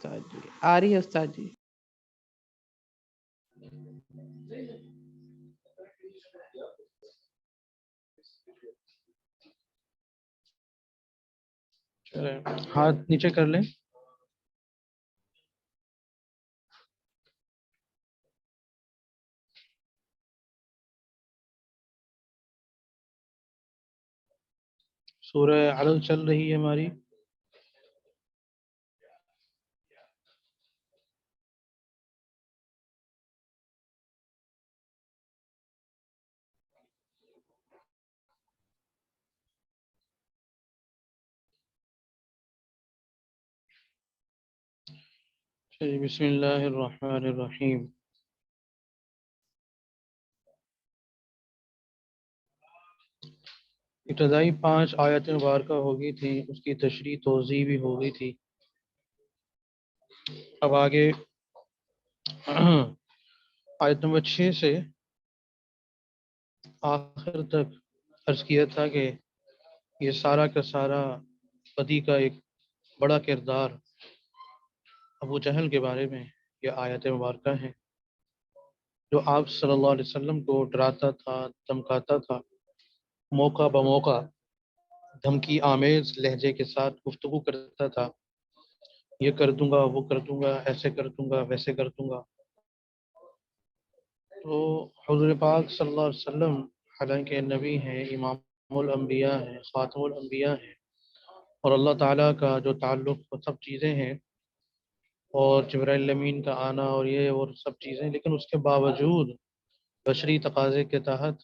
استاد جی آ رہی ہے استاد جی. ہاتھ نیچے کر لیں. سورہ علق چل رہی ہے ہماری. بسم اللہ الرحمن الرحیم. ابتدائی 5 آیت مبارکہ ہو گئی تھی، اس کی تشریح توضیح بھی ہو گئی تھی. اب آگے آیت نمبر 6 سے آخر تک عرض کیا تھا کہ یہ سارا کا سارا بدی کا ایک بڑا کردار ابو جہل کے بارے میں یہ آیت مبارکہ ہیں، جو آپ صلی اللہ علیہ وسلم کو ڈراتا تھا، دھمکاتا تھا، موقع بموقع دھمکی آمیز لہجے کے ساتھ گفتگو کرتا تھا، یہ کر دوں گا، وہ کر دوں گا، ایسے کر دوں گا، ویسے کر دوں گا. تو حضور پاک صلی اللہ علیہ وسلم حالانکہ نبی ہیں، امام الانبیاء ہیں، خاتم الانبیاء ہیں، اور اللہ تعالیٰ کا جو تعلق وہ سب چیزیں ہیں، اور جبرائیل امین کا آنا اور یہ اور سب چیزیں، لیکن اس کے باوجود بشری تقاضے کے تحت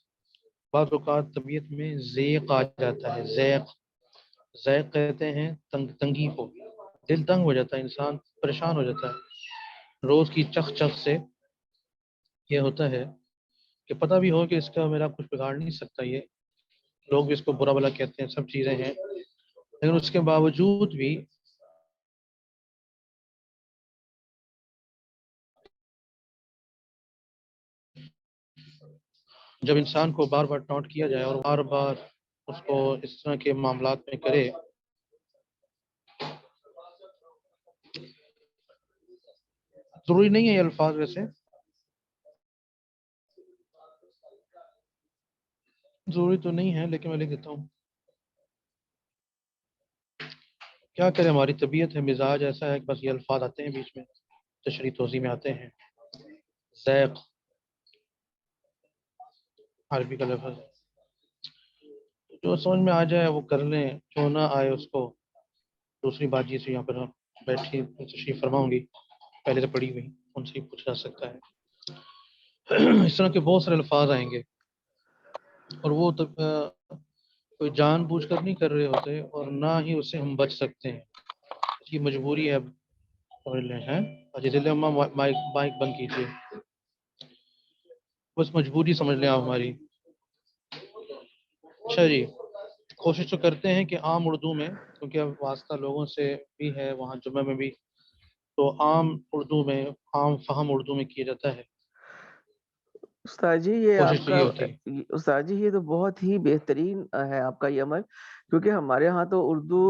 بعض اوقات طبیعت میں ضیق آ جاتا ہے. ضیق کہتے ہیں تنگی کو. دل تنگ ہو جاتا ہے، انسان پریشان ہو جاتا ہے روز کی چخ چخ سے. یہ ہوتا ہے کہ پتہ بھی ہو کہ اس کا میرا کچھ بگاڑ نہیں سکتا، یہ لوگ بھی اس کو برا بلا کہتے ہیں، سب چیزیں ہیں، لیکن اس کے باوجود بھی جب انسان کو بار بار ٹاؤنٹ کیا جائے اور بار بار اس کو اس طرح کے معاملات میں کرے، ضروری نہیں ہے یہ الفاظ، ویسے ضروری تو نہیں ہے، لیکن میں لکھ دیتا ہوں. کیا کریں، ہماری طبیعت ہے، مزاج ایسا ہے کہ بس یہ الفاظ آتے ہیں بیچ میں، تشریح توضیح میں آتے ہیں. ذیق عربی کا لفظ ہے، جو سمجھ میں آ جائے وہ کر لیں، جو نہ آئے اس کو دوسری بات جی سے یہاں پر بیٹھی تشریف فرماؤں گی، پہلے سے پڑھی ہوئی، ان سے ہی پوچھا جا سکتا ہے. اس طرح کے بہت سارے الفاظ آئیں گے، اور وہ کوئی جان بوجھ کر نہیں کر رہے ہوتے، اور نہ ہی اس سے ہم بچ سکتے ہیں. یہ مجبوری ہے. اب سمجھ لیں ہیں. اجی دل مائک بند کیجیے، بس مجبوری سمجھ لیں آپ ہماری. اچھا جی، کوشش تو کرتے ہیں کہ عام اردو میں، کیونکہ اب واسطہ لوگوں سے بھی ہے وہاں جمعہ میں بھی، تو عام اردو میں، عام فہم اردو میں کیا جاتا ہے. استاد جی یہ کوشش آپ تو کا یہ ہوتی ہے. استاد جی یہ تو بہت ہی بہترین ہے آپ کا یہ عمل، کیونکہ ہمارے ہاں تو اردو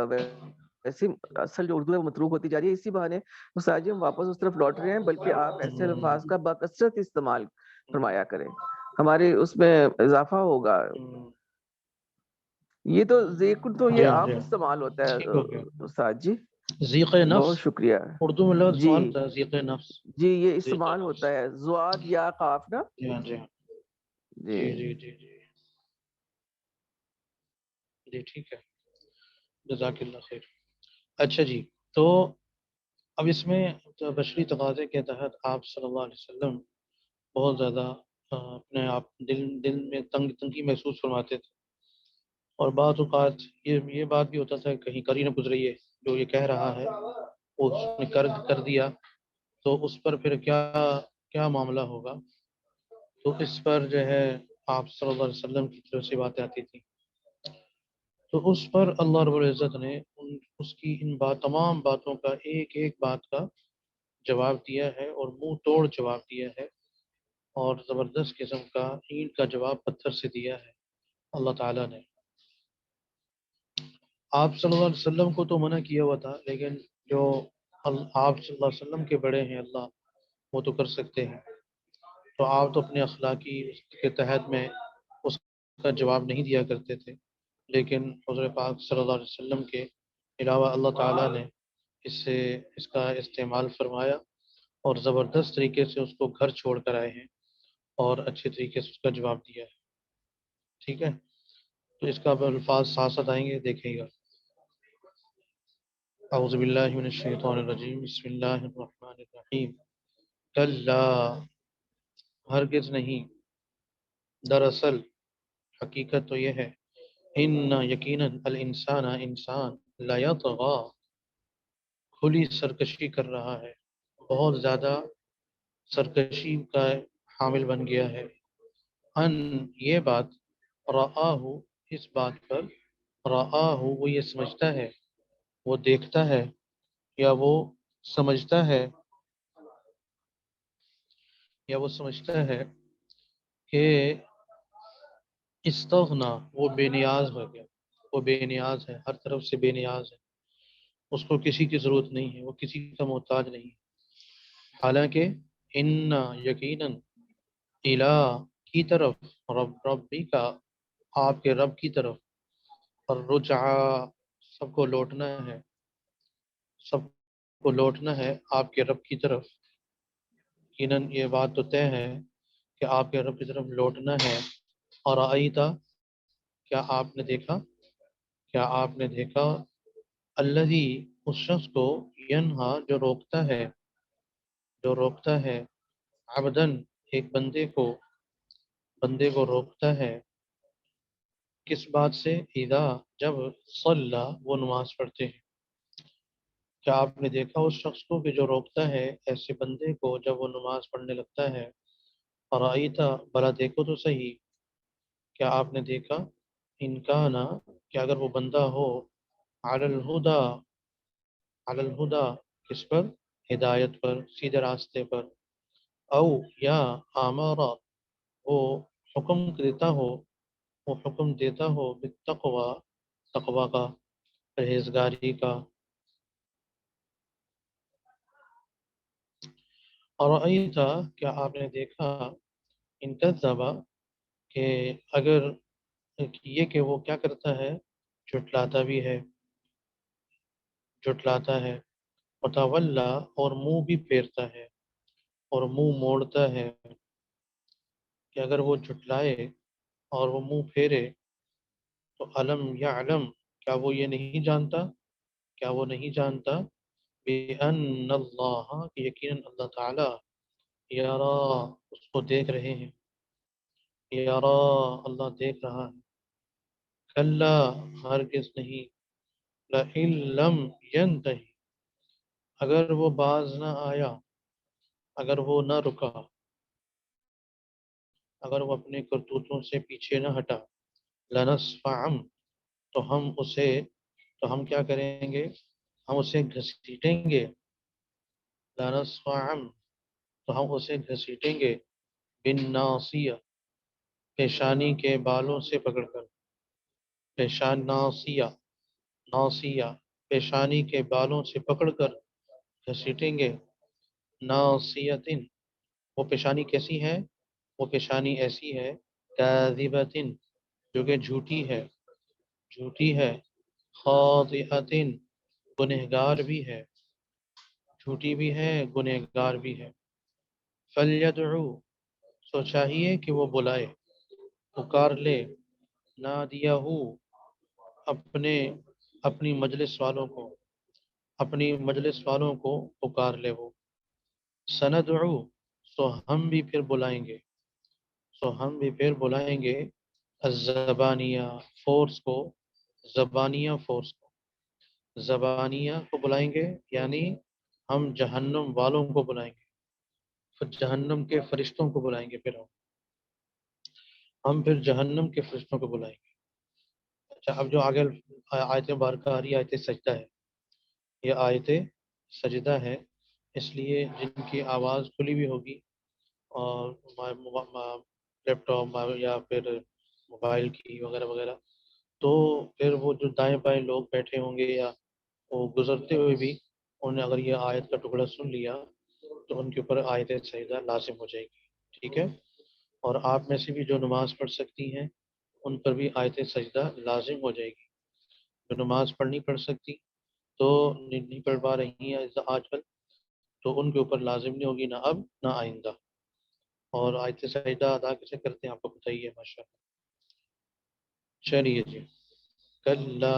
ویسے اصل جو اردو ہے وہ متروک ہوتی جا رہی ہے. اسی بہانے استاد جی ہم واپس اس طرف لوٹ رہے ہیں، بلکہ آپ ایسے الفاظ کا بکثرت استعمال فرمایا کریں، ہمارے اس میں اضافہ ہوگا. یہ تو ذکر تو یہ جی ہاں، عام جی ہاں، استعمال ہوتا ہے ٹھیک ہو گیا. استاد جی. ذیق نفس بہت شکریہ. اردو میں لفظ جی استعمال ہوتا ہے، ذیق نفس. جی یہ ذیق استعمال نفس، ہوتا ہے زواد یا قاف نا. جی ہاں، جی ہاں، جی جی جی جی جی جی ٹھیک ہے، جزاک اللہ خیر. اچھا جی، تو اب اس میں بشری تقاضے کے تحت آپ صلی اللہ علیہ وسلم بہت زیادہ اپنے آپ دل میں تنگی محسوس فرماتے تھے، اور بعض اوقات یہ بات بھی ہوتا تھا کہ کہیں کر ہی نہ گزری ہے جو یہ کہہ رہا ہے، وہ اس نے کر دیا تو اس پر پھر کیا معاملہ ہوگا. تو اس پر جو ہے آپ صلی اللہ علیہ وسلم کی طرف سے باتیں آتی تھیں، تو اس پر اللہ رب العزت نے اس کی تمام باتوں کا ایک ایک بات کا جواب دیا ہے، اور منہ توڑ جواب دیا ہے، اور زبردست قسم کا اینٹ کا جواب پتھر سے دیا ہے اللہ تعالیٰ نے. آپ صلی اللہ علیہ وسلم کو تو منع کیا ہوا تھا، لیکن جو آپ صلی اللہ علیہ وسلم کے بڑے ہیں اللہ، وہ تو کر سکتے ہیں، تو آپ تو اپنے اخلاقی کے تحت میں اس کا جواب نہیں دیا کرتے تھے، لیکن حضور پاک صلی اللہ علیہ وسلم کے علاوہ اللہ تعالیٰ نے اس کا استعمال فرمایا اور زبردست طریقے سے اس کو گھر چھوڑ کر آئے ہیں اور اچھے طریقے سے اس کا جواب دیا ہے. ٹھیک ہے، تو اس کا اب الفاظ ساتھ ساتھ آئیں گے، دیکھیں گا. اعوذ باللہ من الشیطان الرجیم، بسم اللہ الرحمن الرحیم. کلا، ہرگز نہیں، دراصل حقیقت تو یہ ہے، ان یقیناً الانسان انسان لا یطغی، کھلی سرکشی کر رہا ہے، بہت زیادہ سرکشی کا حامل بن گیا ہے. ان، یہ بات، رآہ، اس بات پر، رآہ وہ یہ سمجھتا ہے، وہ دیکھتا ہے، یا وہ سمجھتا ہے، یا وہ سمجھتا ہے کہ استغنا، وہ بے نیاز ہو گیا، وہ بے نیاز ہے، ہر طرف سے بے نیاز ہے، اس کو کسی کی ضرورت نہیں ہے، وہ کسی کا محتاج نہیں ہے. حالانکہ ان، یقیناً، الہ، کی طرف، ربی کا، آپ کے رب کی طرف، اور رجعہ، سب کو لوٹنا ہے، سب کو لوٹنا ہے آپ کے رب کی طرف. یقیناً یہ بات تو طے ہے کہ آپ کے رب کی طرف لوٹنا ہے. اور آئیتا، کیا آپ نے دیکھا، کیا آپ نے دیکھا، الذی، اس شخص کو، ینہا، جو روکتا ہے، جو روکتا ہے، عبدن، ایک بندے کو روکتا ہے، کس بات سے، اذا، جب، صلی، وہ نماز پڑھتے ہیں. کیا آپ نے دیکھا اس شخص کو کہ جو روکتا ہے ایسے بندے کو جب وہ نماز پڑھنے لگتا ہے. اور آئیتا، بھلا دیکھو تو صحیح، کیا آپ نے دیکھا، انکانا، کہ اگر وہ بندہ ہو، علی الہدا، علی الہدا، کس پر، ہدایت پر، سیدھے راستے پر، او، یا، آمارا، وہ حکم دیتا ہو، وہ حکم دیتا ہو، بالتقوی، تقوی کا، پرہیزگاری کا. اور ایسا، کیا آپ نے دیکھا، ان کذبا، کہ اگر، یہ کہ وہ کیا کرتا ہے، جھٹلاتا بھی ہے، جھٹلاتا ہے، متولا، اور منہ بھی پھیرتا ہے، اور منہ موڑتا ہے، کہ اگر وہ جھٹلائے اور وہ منہ پھیرے تو علم یا علم، کیا وہ یہ نہیں جانتا، کیا وہ نہیں جانتا، بِأَنَّ اللَّهَ، کہ یقیناً اللہ تعالی، یرا، اس کو دیکھ رہے ہیں، یرا، اللہ دیکھ رہا ہے. کلا، ہرگز نہیں، لئن لم ینتہی، اگر وہ باز نہ آیا، اگر وہ نہ رکا، اگر وہ اپنے کرتوتوں سے پیچھے نہ ہٹا، لنصفعا، تو ہم کیا کریں گے، ہم اسے گھسیٹیں گے، لنصفعا، تو ہم اسے گھسیٹیں گے، بالناصیہ، پیشانی کے بالوں سے پکڑ کر، پیشان، ناصیہ، ناصیہ، پیشانی کے بالوں سے پکڑ کر گھسیٹیں گے. ناصیتن، وہ پیشانی کیسی ہے، وہ پیشانی ایسی ہے، کاذبتن، جو کہ جھوٹی ہے، جھوٹی ہے، خاطئتن، گنہگار بھی ہے، جھوٹی بھی ہے، گنہگار بھی ہے. فلیدعو، سو چاہیے کہ وہ بلائے، پکار لے، نادیہو، اپنے، اپنی مجلس والوں کو، اپنی مجلس والوں کو پکار لے وہ. سندعو، سو ہم بھی پھر بلائیں گے، سو ہم بھی پھر بلائیں گے، الزبانیہ، فورس کو، زبانیہ فورس کو، زبانیہ کو بلائیں گے، یعنی ہم جہنم والوں کو بلائیں گے، پھر جہنم کے فرشتوں کو بلائیں گے، ہم پھر جہنم کے فرشتوں کو بلائیں گے. اچھا، اب جو آگے آیت مبارکہ آ رہی ہے، آیت سجدہ ہے، یہ آیت سجدہ ہے، اس لیے جن کی آواز کھلی بھی ہوگی اور لیپ ٹاپ یا پھر موبائل کی وغیرہ وغیرہ، تو پھر وہ جو دائیں بائیں لوگ بیٹھے ہوں گے یا وہ گزرتے ہوئے بھی انہوں نے اگر یہ آیت کا ٹکڑا سن لیا تو ان کے اوپر آیت سجدہ لازم ہو جائے گی، ٹھیک ہے؟ اور آپ میں سے بھی جو نماز پڑھ سکتی ہیں ان پر بھی آیت سجدہ لازم ہو جائے گی۔ جو نماز پڑھ نہیں پڑھ سکتی تو نہیں پڑھ پا رہی ہیں آج کل، تو ان کے اوپر لازم نہیں ہوگی، نہ اب نہ آئندہ۔ اور آیت سجدہ ادا کیسے کرتے ہیں آپ کو پتہ ہی ہے ماشاء اللہ۔ چلیے جی، کلا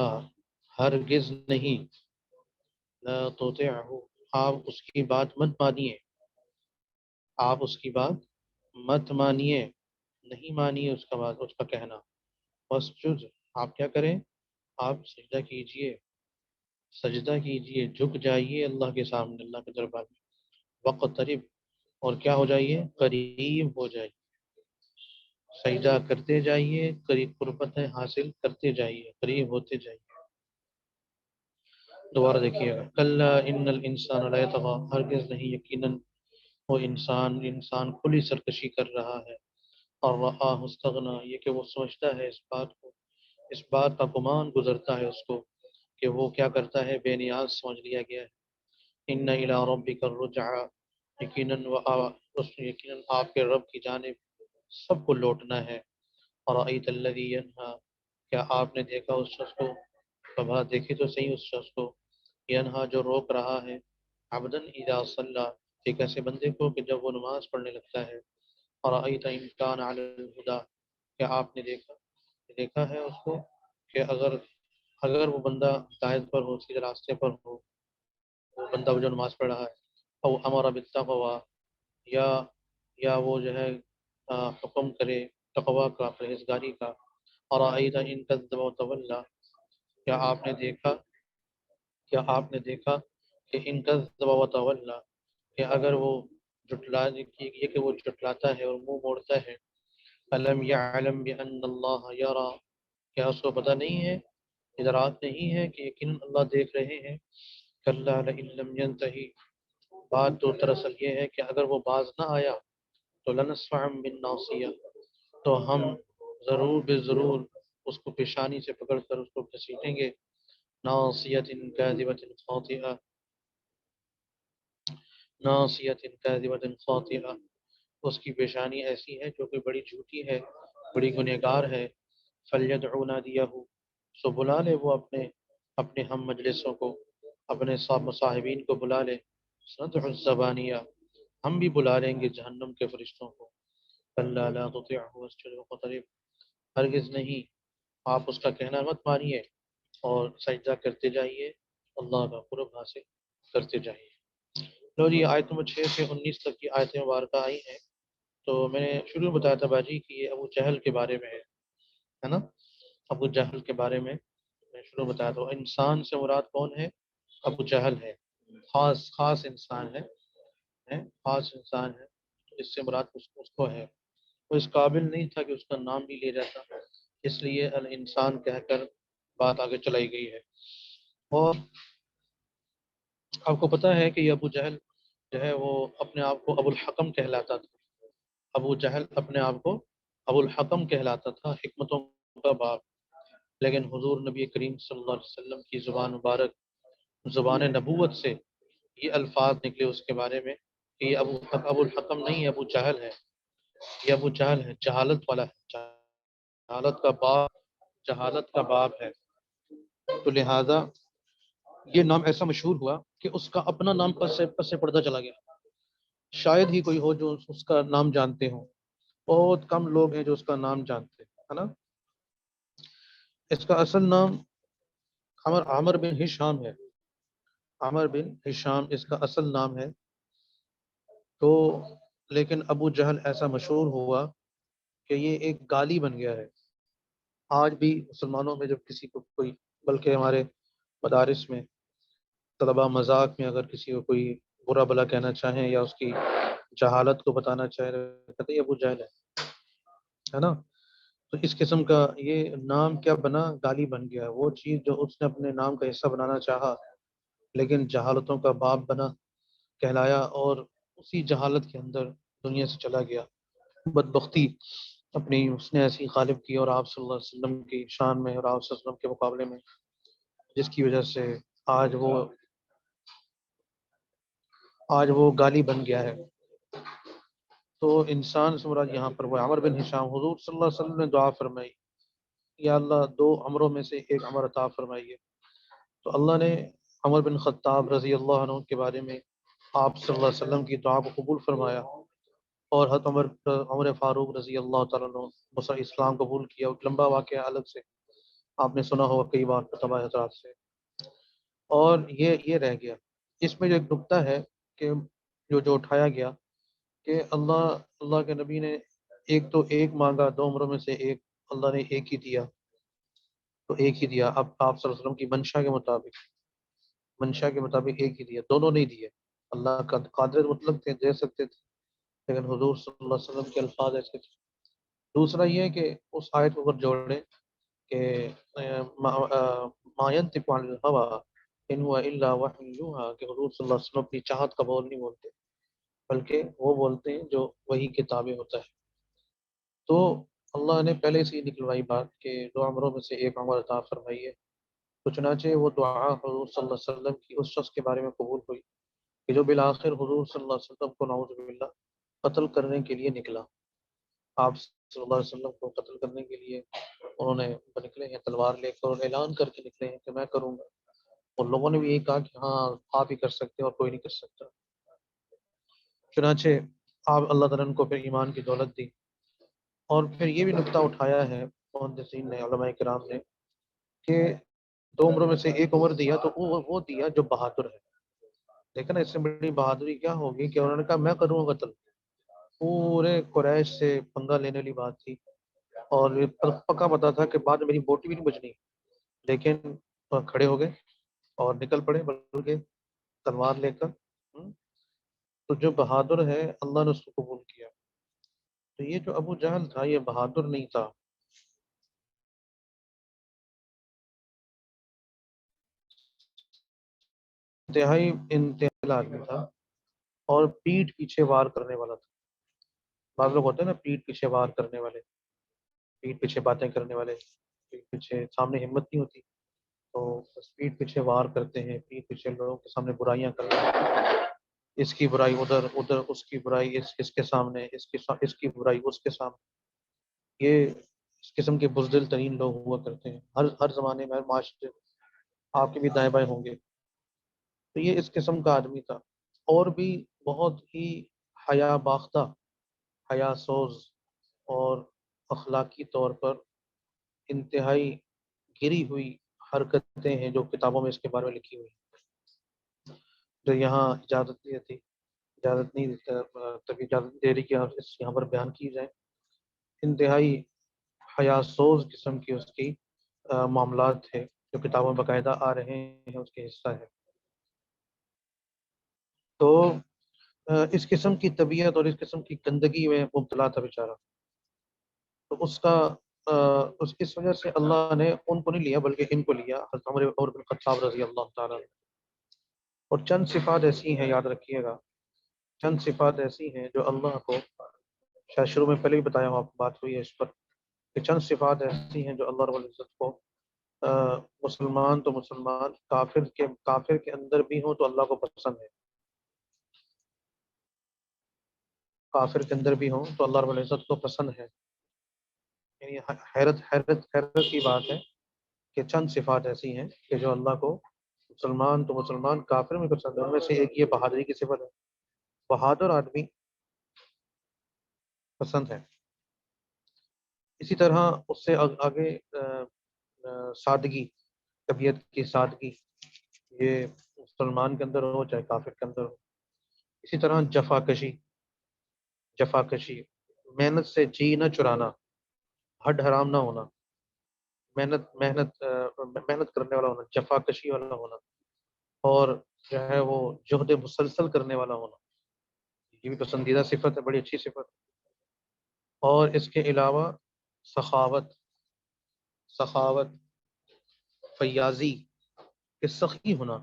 ہرگز نہیں، لا تطعہ آپ اس کی بات مت مانیے، آپ اس کی بات مت مانیے، نہیں مانیے اس کا بات، اس کا کہنا۔ واسجد آپ کیا کریں؟ آپ سجدہ کیجئے، سجدہ کیجئے، جھک جائیے اللہ کے سامنے، اللہ کے دربار میں۔ وقترب اور کیا ہو جائیے؟ قریب ہو جائیے، سجدہ کرتے جائیے، قریب قربت ہے حاصل کرتے جائیے، قریب ہوتے جائیے۔ دوبارہ دیکھیے گا، کلا ان الانسان لا یطغی، ہرگز نہیں، یقیناً وہ انسان کھلی سرکشی کر رہا ہے، اور رآہ استغنی، یہ کہ وہ سمجھتا ہے اس بات کو، اس بات کا گمان گزرتا ہے اس کو کہ وہ کیا کرتا ہے، بے نیاز سمجھ لیا گیا ہے۔ ان الی ربک الرجعی، یقیناً آپ کے رب کی جانب سب کو لوٹنا ہے۔ ارأیت الذی ینہی، کیا آپ نے دیکھا اس شخص کو، کبھا دیکھی تو صحیح اس شخص کو، ینہا جو روک رہا ہے، عبدا اذا صلی، ایک ایسے بندے کو کہ جب وہ نماز پڑھنے لگتا ہے۔ ارأیت ان کان علی الہدی، کیا آپ نے دیکھا ہے اس کو کہ اگر وہ بندہ ہدایت پر ہو، سیدھے راستے پر ہو، وہ بندہ جو نماز پڑھ رہا ہے، او امر بالتقوی، یا وہ جو ہے حکم کرے تقوی کا، پرہیزگاری کا۔ ارأیت ان کذب وتولی، کیا آپ نے دیکھا کہ ان کذب وتولی، کہ اگر وہ یہ کہ وہ جھٹلاتا ہے اور منہ موڑتا ہے۔ الم یعلم بان اللہ یرا، کیا اس کو پتہ نہیں ہے، ادراک نہیں ہے کہ یقیناً اللہ دیکھ رہے ہیں۔ کلا لئن لم ینتہی، بات تو دراصل یہ ہے کہ اگر وہ باز نہ آیا تو لنسفعا بالناصیہ، تو ہم ضرور بے ضرور اس کو پیشانی سے پکڑ کر اس کو گھسیٹیں گے۔ ناصیۃ کاذبۃ خاطئہ، ناصیۃ کاذبۃ خاطئہ، اس کی پیشانی ایسی ہے جو کہ بڑی جھوٹی ہے، بڑی گنہگار ہے۔ فلیدع نادیہ، سو بلا لے وہ اپنے ہم مجلسوں کو، اپنے مصاحبین کو بلا لے۔ سندع الزبانیہ، ہم بھی بلا لیں گے جہنم کے فرشتوں کو۔ کلا لا تطعہ واسجد واقترب، ہرگز نہیں، آپ اس کا کہنا مت مانیے اور سجدہ کرتے جائیے، اللہ کا قرب حاصل کرتے جائیے۔ لو جی، آیت نمبر 6 سے 19 تک کی آیتیں مبارکہ آئی ہیں۔ تو میں نے شروع میں بتایا تھا باجی کہ یہ ابو جہل کے بارے میں ہے نا، ابو جہل کے بارے میں میں شروع بتایا تھا۔ انسان سے مراد کون ہے؟ ابو جہل ہے، خاص انسان ہے، خاص انسان ہے، اس سے مراد اس کو ہے۔ وہ اس قابل نہیں تھا کہ اس کا نام بھی لیا جاتا، اس لیے الانسان کہہ کر بات آگے چلائی گئی ہے۔ اور آپ کو پتہ ہے کہ یہ ابو جہل جو ہے وہ اپنے آپ کو ابو الحکم کہلاتا تھا۔ ابو جہل اپنے آپ کو ابو الحکم کہلاتا تھا، حکمتوں کا باپ۔ لیکن حضور نبی کریم صلی اللہ علیہ وسلم کی زبان مبارک، زبان نبوت سے یہ الفاظ نکلے اس کے بارے میں کہ یہ ابو الحکم نہیں ہے، ابو جہل ہے، یہ ابو جہل ہے، جہالت والا ہے، جہالت کا باپ ہے۔ تو لہذا یہ نام ایسا مشہور ہوا کہ اس کا اپنا نام پس سے پردہ چلا گیا، شاید ہی کوئی ہو جو اس کا نام جانتے ہوں، بہت کم لوگ ہیں جو اس کا نام جانتے ہیں، ہے نا۔ اس کا اصل نام عامر بن ہشام ہے، عامر بن ہشام اس کا اصل نام ہے۔ تو لیکن ابو جہل ایسا مشہور ہوا کہ یہ ایک گالی بن گیا ہے۔ آج بھی مسلمانوں میں جب کسی کو کوئی، بلکہ ہمارے مدارس میں طلباء مذاق میں اگر کسی کو کوئی برا بلا کہنا چاہیں یا اس کی جہالت کو بتانا چاہیں تو کہتے ہیں ابو جہل ہے نا۔ تو اس قسم کا یہ نام کیا بنا، گالی بن گیا، وہ چیز جو اس نے اپنے نام کا حصہ بنانا چاہا لیکن جہالتوں کا باپ بنا کہلایا، اور اسی جہالت کے اندر دنیا سے چلا گیا۔ بدبختی اپنی اس نے ایسی غالب کی، اور آپ صلی اللہ علیہ وسلم کی شان میں اور آپ صلی اللہ علیہ وسلم کے مقابلے میں، جس کی وجہ سے آج وہ آج وہ گالی بن گیا ہے. تو انسان سے مراد یہاں پر وہ عمر بن ہشام، حضور صلی اللہ علیہ وسلم نے دعا فرمائی، یا اللہ 2 عمروں میں سے ایک عمر عطا فرمائیے. تو اللہ نے عمر بن خطاب رضی اللہ عنہ کے بارے میں آپ صلی اللہ علیہ وسلم کی دعا کو قبول فرمایا، اور حضرت عمر فاروق رضی اللہ تعالیٰ عنہ اسلام قبول کیا. ایک لمبا واقعہ الگ سے آپ نے سنا ہوگا کئی بار تباہ حضرات سے. اور یہ رہ گیا. اس میں جو ایک نقطہ ہے کہ جو اٹھایا گیا کہ اللہ کے نبی نے ایک مانگا 2 عمروں میں سے ایک، اللہ نے ایک ہی دیا، تو ایک ہی دیا. اب آپ صلی اللہ علیہ وسلم کی منشا کے مطابق ایک ہی دیا، دونوں نہیں دیے. اللہ کا قادر مطلق تھے، دے سکتے تھے، لیکن حضور صلی اللہ علیہ وسلم کے الفاظ ایسے تھے. دوسرا یہ کہ اس آیت کو اگر جوڑیں کہ ما ينطق عن الهوى ان هو الا وحی یوحی، کہ حضور صلی اللہ علیہ وسلم اپنی چاہت کا بول نہیں بولتے، بلکہ وہ بولتے ہیں جو وحی کے تابع ہوتا ہے. تو اللہ نے پہلے سے ہی نکلوائی بات کہ 2 عمروں میں سے ایک عمر عطا فرمائیے. تو چنانچہ وہ دعا حضور صلی اللہ علیہ وسلم کی اس شخص کے بارے میں قبول ہوئی کہ جو بالآخر حضور صلی اللہ علیہ وسلم کو نعوذ باللہ قتل کرنے کے لیے نکلا. آپ صلی اللہ علیہ وسلم کو قتل کرنے کے لیے انہوں نے نکلے ہیں تلوار لے کر، اور اعلان کر کے نکلے ہیں کہ میں کروں گا. اور لوگوں نے بھی یہی کہا کہ ہاں آپ ہی کر سکتے ہیں اور کوئی نہیں کر سکتا. چنانچہ آپ اللہ تعالیٰ کو پھر ایمان کی دولت دی. اور پھر یہ بھی نقطہ اٹھایا ہے محدثین نے، علماء کرام نے، کہ 2 عمروں میں سے ایک عمر دیا تو وہ دیا جو بہادر ہے. لیکن اس سے بڑی بہادری کیا ہوگی کہ انہوں نے کہا میں کروں گا قتل. پورے قریش سے پنگا لینے والی بات تھی، اور یہ پکا پتا تھا کہ بعد میں میری بوٹی بھی نہیں بچنی، لیکن کھڑے ہو گئے اور نکل پڑے بلکہ تلوار لے کر. تو جو بہادر ہے اللہ نے اس کو قبول کیا. تو یہ جو ابو جہل تھا یہ بہادر نہیں تھا، انتہائی آدمی تھا، اور پیٹھ پیچھے وار کرنے والا تھا. بعض لوگ ہوتے ہیں نا پیٹھ پیچھے وار کرنے والے، پیٹھ پیچھے باتیں کرنے والے، پیٹھ پیچھے سامنے ہمت نہیں ہوتی تو بس پیٹھ پیچھے وار کرتے ہیں، پیٹھ پیچھے لوگوں کے سامنے برائیاں کرتے ہیں. اس کی برائی ادھر، اس کی برائی اس کے سامنے، اس کی برائی اس کے سامنے. یہ اس قسم کے بزدل ترین لوگ ہوا کرتے ہیں ہر زمانے میں، ہر معاشرے میں. آپ کے بھی دائیں بائیں ہوں گے. تو یہ اس قسم کا آدمی تھا. اور بھی بہت ہی حیا باختہ، حیا سوز اور اخلاقی طور پر انتہائی گری ہوئی حرکتیں ہیں جو کتابوں میں اس کے بارے میں لکھی ہوئی ہیں، جو یہاں اجازت نہیں دیتی، اجازت نہیں دیتا، تبھی اجازت دے رہی کہ یہاں پر بیان کی جائے. انتہائی حیا سوز قسم کی اس کی معاملات تھے جو کتابوں میں باقاعدہ آ رہے ہیں، اس کے حصہ ہے. تو اس قسم کی طبیعت اور اس قسم کی گندگی میں مبتلا تھا بیچارہ. تو اس وجہ سے اللہ نے ان کو نہیں لیا بلکہ ان کو لیا، حضرت عمر بن خطاب رضی اللہ تعالیٰ. اور چند صفات ایسی ہیں، یاد رکھیے گا، چند صفات ایسی ہیں جو اللہ کو، شاید شروع میں پہلے ہی بتایا ہوں، آپ بات ہوئی ہے اس پر، کہ چند صفات ایسی ہیں جو اللہ رب العزت کو مسلمان تو مسلمان، کافر کے اندر بھی ہوں تو اللہ کو پسند ہے. کافر کے اندر بھی ہوں تو اللہ رب العزت کو پسند ہے. یعنی حیرت کی بات ہے کہ چند صفات ایسی ہیں کہ جو اللہ کو مسلمان تو مسلمان، کافر میں پسند ہے. ان میں سے ایک یہ بہادری کی صفت ہے، بہادر آدمی پسند ہے. اسی طرح اس سے آگے سادگی، طبیعت کی سادگی، یہ مسلمان کے اندر ہو چاہے کافر کے اندر ہو. اسی طرح جفا کشی، محنت سے جی نہ چرانا، ہڈ حرام نہ ہونا، محنت کرنے والا ہونا، جفا کشی والا ہونا، اور جو ہے وہ جہد مسلسل کرنے والا ہونا. یہ بھی پسندیدہ صفت ہے، بڑی اچھی صفت. اور اس کے علاوہ سخاوت، فیاضی، کہ سخی ہونا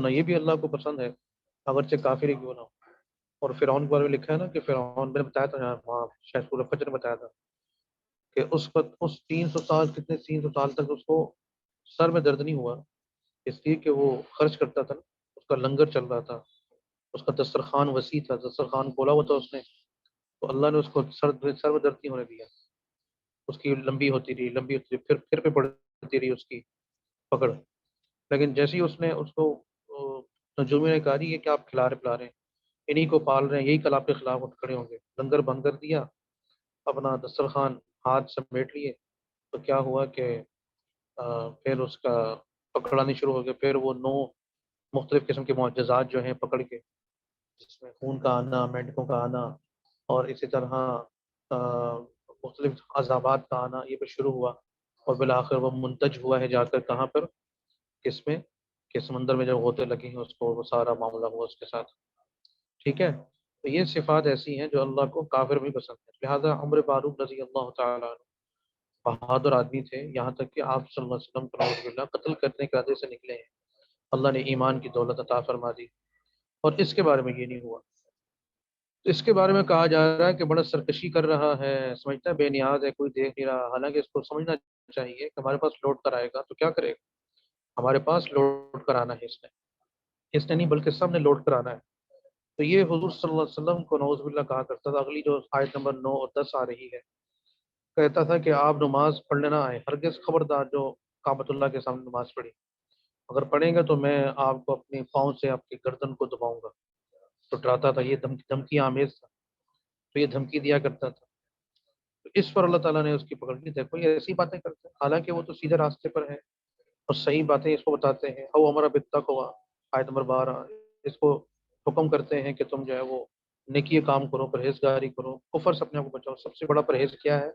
یہ بھی اللہ کو پسند ہے، اگرچہ کافر ہی کیوں نہ ہو. اور فرعون کے بارے میں لکھا ہے نا کہ فرعون، میں نے بتایا تھا وہاں شاید سورہ فجر میں بتایا تھا کہ اس وقت، اس 300 سال، 300 سال تک اس کو سر میں درد نہیں ہوا، اس لیے کہ وہ خرچ کرتا تھا، اس کا لنگر چل رہا تھا. اس کا دسترخوان وسیع تھا، دسترخوان کھولا ہوا تھا اس نے، تو اللہ نے اس کو سر درد نہیں ہونے دیا، اس کی لمبی ہوتی رہی، لمبی ہوتی رہی، پھر پہ پڑتی رہی اس کی پکڑ، لیکن جیسے ہی اس نے اس کو نجومی نے کہا جی یہ کیا آپ کھلا رہے پلا رہے ہیں، انہی کو پال رہے ہیں، یہی کل آپ کے خلاف اٹھ کھڑے ہوں گے، لنگر بند کر دیا، اپنا دسترخوان ہاتھ سمیٹ لیے، تو کیا ہوا کہ پھر اس کا پکڑانی شروع ہو گیا، پھر وہ 9 مختلف قسم کے معجزات جو ہیں پکڑ کے، جس میں خون کا آنا، مینڈکوں کا آنا، اور اسی طرح مختلف عذابات کا آنا، یہ پھر شروع ہوا، اور بالآخر وہ منتج ہوا ہے جا کر کہاں پر، کس میں، کہ سمندر میں جب غوطے لگے ہیں اس کو، وہ سارا معاملہ ہوا اس کے ساتھ، ٹھیک ہے۔ تو یہ صفات ایسی ہیں جو اللہ کو کافر بھی پسند ہے، لہذا عمر فاروق رضی اللہ تعالیٰ عنہ بہادر آدمی تھے، یہاں تک کہ آپ صلی اللہ علیہ وسلم کو نعوذ باللہ قتل کرنے کے ارادے سے نکلے ہیں، اللہ نے ایمان کی دولت عطا فرما دی، اور اس کے بارے میں یہ نہیں ہوا، تو اس کے بارے میں کہا جا رہا ہے کہ بڑا سرکشی کر رہا ہے، سمجھتا ہے بے نیاز ہے، کوئی دیکھ نہیں رہا، حالانکہ اس کو سمجھنا چاہیے کہ ہمارے پاس لوٹ کر آئے گا تو کیا کرے گا، ہمارے پاس لوٹ کر آنا ہے اس نے نہیں بلکہ سب نے لوٹ کر آنا ہے۔ تو یہ حضور صلی اللہ علیہ وسلم کو نعوذ باللہ کہا کرتا تھا، اگلی جو آیت نمبر 9 اور 10 آ رہی ہے، کہتا تھا کہ آپ نماز پڑھنے نہ آئے، ہرگز خبردار جو کعبۃ اللہ کے سامنے نماز پڑھی، اگر پڑھیں گے تو میں آپ کو اپنے پاؤں سے آپ کی گردن کو دباؤں گا، تو ڈراتا تھا، یہ دھمکی آمیز تھا، تو یہ دھمکی دیا کرتا تھا، تو اس پر اللہ تعالیٰ نے اس کی پکڑ لی، دیکھو یہ ایسی باتیں کرتے ہیں، حالانکہ وہ تو سیدھے راستے پر ہے اور صحیح باتیں اس کو بتاتے ہیں، او ہمارا بالتقویٰ آیت نمبر 12، اس کو حکم کرتے ہیں کہ تم جو ہے وہ نیکی کام کرو، پرہیزگاری کرو، کفر سے اپنے آپ کو بچاؤ، سب سے بڑا پرہیز کیا ہے،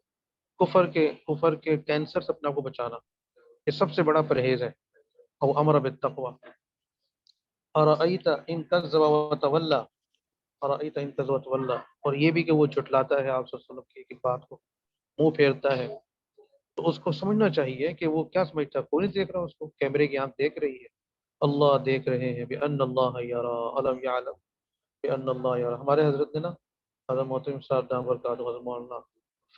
کفر کے کینسر سے اپنے آپ کو بچانا، یہ سب سے بڑا پرہیز ہے، او امر بالتقویٰ، ارأیت ان کذب وتولی، ارأیت ان کذب وتولی، اور یہ بھی کہ وہ جھٹلاتا ہے آپ صلی اللہ علیہ وسلم کی ایک بات کو، منہ پھیرتا ہے، تو اس کو سمجھنا چاہیے کہ وہ کیا سمجھتا ہے، کوئی نہیں دیکھ رہا اس کو، کیمرے کی آنکھ دیکھ رہی ہے، اللہ دیکھ رہے ہیں، بأن اللہ یرا الم یعلم بأن اللہ یرا، ہمارے حضرت نے نا، حضرت محترم صاحب دام برکاتہ، حضرت مولانا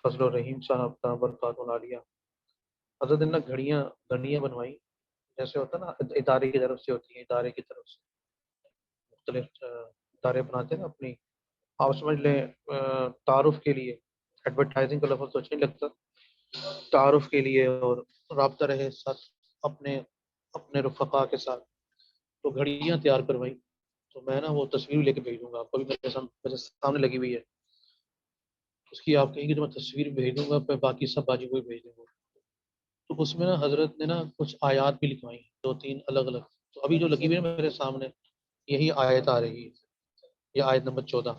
فضل الرحیم صاحب دام برکاتہ العالیہ، حضرت نے نا گھڑیاں بنوائی، جیسے ہوتا ہے نا ادارے کی طرف سے ہوتی ہیں، ادارے کی طرف سے مختلف ادارے بناتے ہیں نا اپنی، آپ سمجھ لیں تعارف کے لیے، ایڈورٹائزنگ کا لفظ تو اچھا نہیں لگتا، تعارف کے لیے اور رابطہ رہے ساتھ اپنے اپنے رفقا کے ساتھ، تو گھڑیاں تیار کروائی، تو میں نا وہ تصویر لے کے بھیج دوں گا آپ کو، بھی میرے سامنے لگی ہوئی ہے، اس کی آپ کہیں گے تو میں تصویر بھیج دوں گا، پھر باقی سب باجی کو بھی بھیج دوں گا، تو اس میں نا حضرت نے نا کچھ آیات بھی لکھوائی، 2-3 الگ الگ، تو ابھی جو لگی ہوئی ہے میرے سامنے، یہی آیت آ رہی ہے، یہ آیت نمبر 14،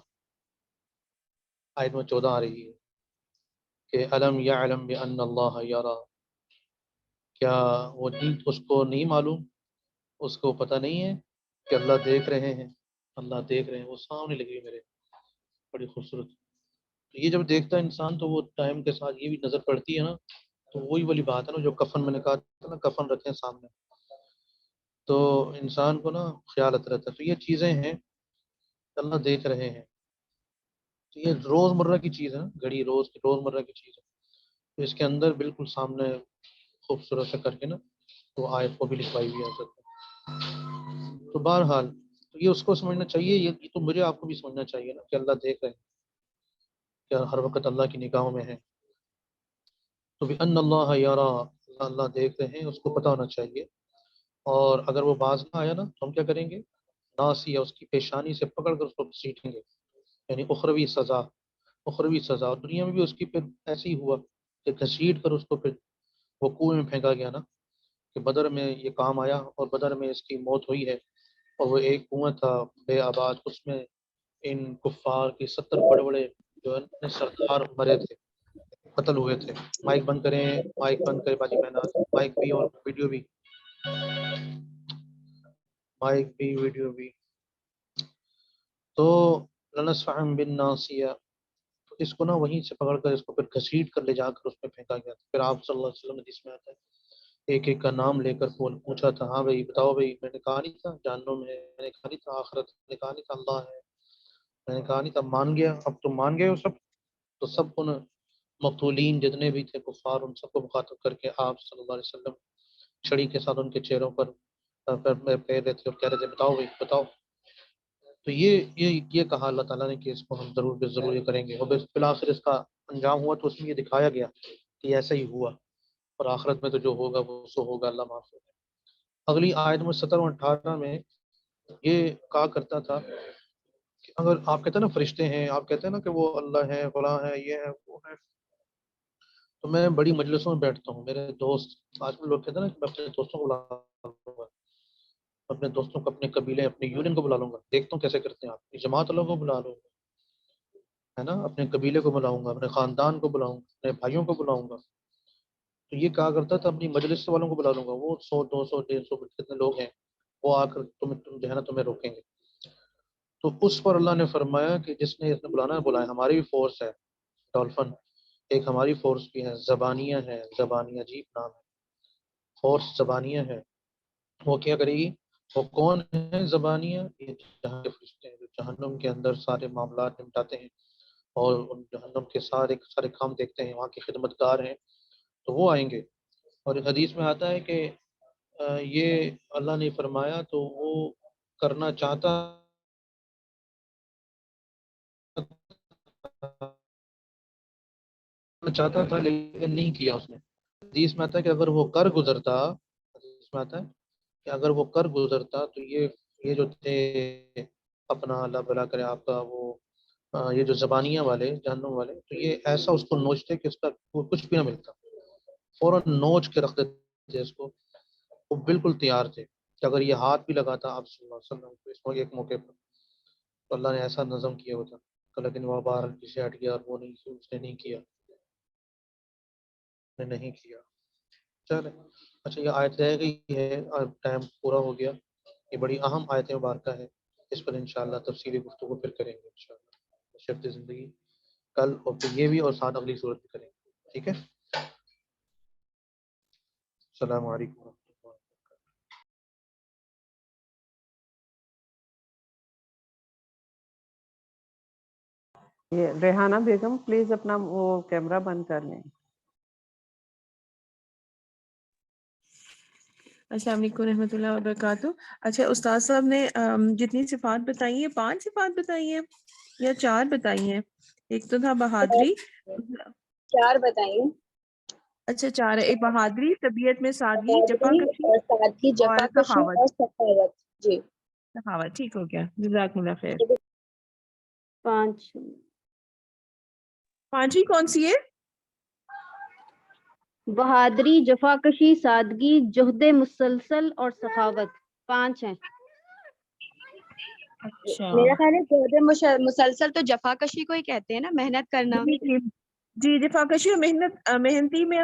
آیت نمبر 14 آ رہی ہے کہ الم یعلم بأن اللہ یرا، کیا وہ نہیں، اس کو نہیں معلوم، اس کو پتہ نہیں ہے کہ اللہ دیکھ رہے ہیں، اللہ دیکھ رہے ہیں، وہ سامنے لگی ہوئی میرے، بڑی خوبصورت، تو یہ جب دیکھتا ہے انسان تو وہ ٹائم کے ساتھ یہ بھی نظر پڑتی ہے نا، تو وہی والی بات ہے نا جو کفن میں نے کہا تھا نا، کفن رکھیں سامنے، تو انسان کو نا خیال آتا رہتا ہے، تو یہ چیزیں ہیں اللہ دیکھ رہے ہیں، تو یہ روز مرہ کی چیز ہے نا، گھڑی روز مرہ کی چیز ہے، تو اس کے اندر بالکل سامنے خوبصورت سے کر کے نا تو آیت کو بھی لکھوائی ہوئی ہے حضرت نے۔ تو بہرحال تو یہ اس کو سمجھنا چاہیے، یہ تو مجھے آپ کو بھی سمجھنا چاہیے نا کہ اللہ دیکھ رہے ہیں، کہ ہر وقت اللہ کی نگاہوں میں ہے، تو بھی ان اللہ یرا، اللہ دیکھ رہے ہیں، اس کو پتہ ہونا چاہیے، اور اگر وہ باز نہ آیا نا تو ہم کیا کریں گے، ناصیہ، اس کی پیشانی سے پکڑ کر اس کو سیٹیں گے، یعنی اخروی سزا، اخروی سزا، اور دنیا میں بھی اس کی پھر ایسے ہی ہوا کہ گھسیٹ کر اس کو پھر وہ کنویں میں پھینکا گیا نا، کہ بدر میں یہ کام آیا، اور بدر میں اس کی موت ہوئی ہے، اور وہ ایک کنواں تھا بے آباد، اس میں ان کفار کی 70 بڑے بڑے جو ہے نا سردار مرے تھے، قتل ہوئے تھے۔ مائک بند کریں، مائک بند کریں باجی بہنات، مائک بھی اور ویڈیو بھی، مائک بھی ویڈیو بھی، تو لنسفعن بالناصیہ، تو اس کو نا وہیں سے پکڑ کر اس کو پھر گھسیٹ کر لے جا کر اس میں پھینکا گیا تھا، پھر آپ صلی اللہ علیہ وسلم حدیث میں آتا ہے ایک ایک کا نام لے کر پوچھا تھا، ہاں بھائی بتاؤ بھائی، میں نے کہا نہیں تھا جہنم ہے، میں نے کہا نہیں تھا آخرت، میں نے کہا نہیں تھا اللہ ہے، میں نے کہا نہیں تھا، مان گیا، اب تم مان گئے ہو سب، تو سب ان مقتولین جتنے بھی تھے کفار، ان سب کو مخاطب کر کے آپ صلی اللہ علیہ وسلم چھڑی کے ساتھ ان کے چہروں پر پیر رہے تھے اور کہہ رہے تھے بتاؤ بھائی بتاؤ، تو یہ کہا اللہ تعالیٰ نے کہ اس کو ہم ضرور یہ کریں گے، اور بالآخر اس کا انجام ہوا تو اس میں یہ دکھایا گیا کہ ایسا ہی ہوا، اور آخرت میں تو جو ہوگا وہ سو ہوگا، اللہ معاف کرے۔ اگلی آیت نمبر 17 اور 18 میں یہ کہا کرتا تھا کہ اگر آپ کہتے ہیں نا فرشتے ہیں، آپ کہتے ہیں نا کہ وہ اللہ ہے، فلاں ہے، یہ ہے، وہ ہے، تو میں بڑی مجلسوں میں بیٹھتا ہوں، میرے دوست آج کل لوگ کہتے ہیں نا کہ میں اپنے دوستوں کو بلا لوں گا، اپنے دوستوں کو، اپنے قبیلے، اپنے یونین کو بلا لوں گا، دیکھتا ہوں کیسے کرتے ہیں آپ، جماعت والوں کو بلا لوں گا، ہے نا، اپنے قبیلے کو بلاؤں گا، اپنے خاندان کو بلاؤں گا، اپنے بھائیوں کو بلاؤں گا۔ تو یہ کہا کرتا تھا اپنی مجلس والوں کو بلا لوں گا، وہ 100 200 150 کتنے لوگ ہیں، وہ آ کر تم جو ہے نا تمہیں روکیں گے۔ تو اس پر اللہ نے فرمایا کہ جس نے اس نے بلانا ہے بلائے، ہماری بھی فورس ہے ڈولفن، ایک ہماری فورس بھی ہے، زبانیہ ہے، زبانیہ عجیب نام ہے، فورس زبانیہ ہے۔ وہ کیا کرے گی؟ وہ کون ہے زبانیہ؟ یہ جہاں کے فرشتے ہیں جو جہنم کے اندر سارے معاملات نمٹاتے ہیں اور ان جہنم کے سارے کام دیکھتے ہیں، وہاں کے خدمت گار ہیں، تو وہ آئیں گے۔ اور ایک حدیث میں آتا ہے کہ یہ اللہ نے فرمایا تو وہ کرنا چاہتا تھا لیکن نہیں کیا اس نے۔ حدیث میں آتا ہے کہ اگر وہ کر گزرتا، حدیث میں آتا ہے کہ اگر وہ کر گزرتا تو یہ جو تھے اپنا، اللہ بھلا کرے آپ کا، وہ یہ جو زبانیہ والے، جہنم والے، تو یہ ایسا اس کو نوچتے کہ اس کا وہ کچھ بھی نہ ملتا، فوراً نوچ کے رکھ دیتے اس کو۔ وہ بالکل تیار تھے کہ اگر یہ ہاتھ بھی لگاتا آپ صلی اللہ علیہ وسلم کو اس ایک موقع پر، تو اللہ نے ایسا نظم کیا ہوتا، لیکن وہ باہر پیچھے ہٹ گیا اور وہ نہیں، اس نے نہیں کیا، نہیں کیا۔ چلے اچھا، یہ آیت رہ گئی ہے اور ٹائم پورا ہو گیا، یہ بڑی اہم آیت مبارکہ ہے، اس پر انشاءاللہ تفصیلی گفتگو پھر کریں گے انشاءاللہ، شفت زندگی کل، اور پھر یہ بھی اور ساتھ اگلی صورت بھی کریں گے، ٹھیک ہے؟ السلام علیکم ورحمۃ اللہ۔ یہ ریحانہ بیگم پلیز اپنا وہ کیمرہ بند کر لیں۔ السلام علیکم رحمۃ اللہ وبرکاتہ۔ اچھا، استاد صاحب نے جتنی صفات بتائی ہیں، 5 صفات بتائی ہیں یا 4 بتائی ہیں؟ ایک تو تھا بہادری، 4 بتائیے۔ اچھا 4 ہے، ایک بہادری، طبیعت میں سادگی، جفا بہادری کشی اور سادگی، اور جفا کشی سخاوت۔ اور سخاوت۔ جی سخاوت ٹھیک ہو گیا، جزاکم اللہ خیر۔ 5 5ویں کون سی ہے؟ بہادری، جفا کشی، سادگی، جہد مسلسل اور سخاوت، 5 ہیں۔ اچھا میرا خیال ہے جہد مسلسل تو جفا کشی کو ہی کہتے ہیں نا، محنت کرنا۔ جی جفا کشی اور محنتی میں